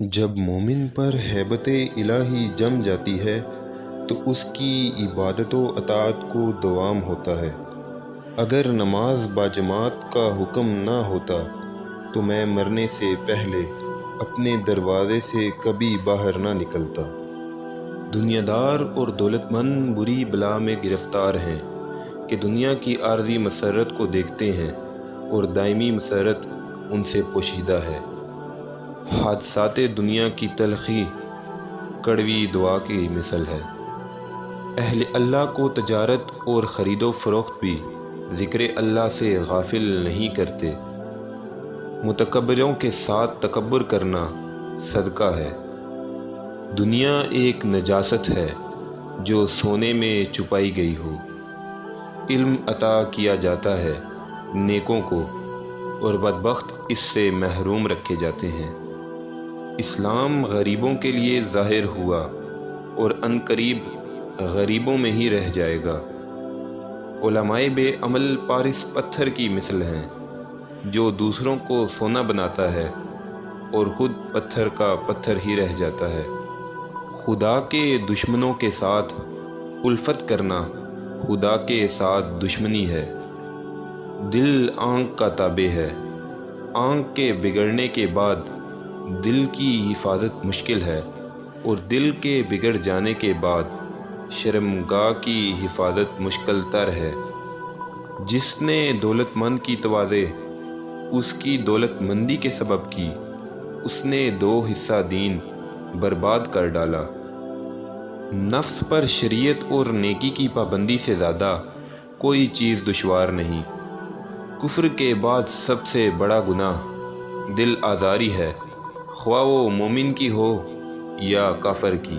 جب مومن پر ہیبت الہی جم جاتی ہے تو اس کی عبادت و اطاعت کو دوام ہوتا ہے۔ اگر نماز باجماعت کا حکم نہ ہوتا تو میں مرنے سے پہلے اپنے دروازے سے کبھی باہر نہ نکلتا۔ دنیا دار اور دولت مند بری بلا میں گرفتار ہیں کہ دنیا کی عارضی مسرت کو دیکھتے ہیں اور دائمی مسرت ان سے پوشیدہ ہے۔ حادثات دنیا کی تلخی کڑوی دعا کی مثل ہے۔ اہل اللہ کو تجارت اور خرید و فروخت بھی ذکر اللہ سے غافل نہیں کرتے۔ متکبروں کے ساتھ تکبر کرنا صدقہ ہے۔ دنیا ایک نجاست ہے جو سونے میں چھپائی گئی ہو۔ علم عطا کیا جاتا ہے نیکوں کو اور بدبخت اس سے محروم رکھے جاتے ہیں۔ اسلام غریبوں کے لیے ظاہر ہوا اور عنقریب غریبوں میں ہی رہ جائے گا۔ علماء بے عمل پارس پتھر کی مثل ہیں جو دوسروں کو سونا بناتا ہے اور خود پتھر کا پتھر ہی رہ جاتا ہے۔ خدا کے دشمنوں کے ساتھ الفت کرنا خدا کے ساتھ دشمنی ہے۔ دل آنکھ کا تابع ہے۔ آنکھ کے بگڑنے کے بعد دل کی حفاظت مشکل ہے اور دل کے بگڑ جانے کے بعد شرمگاہ کی حفاظت مشکل تر ہے۔ جس نے دولت مند کی تواضع اس کی دولت مندی کے سبب کی، اس نے 2 حصہ دین برباد کر ڈالا۔ نفس پر شریعت اور نیکی کی پابندی سے زیادہ کوئی چیز دشوار نہیں۔ کفر کے بعد سب سے بڑا گناہ دل آزاری ہے، خواہ وہ مومن کی ہو یا کافر کی۔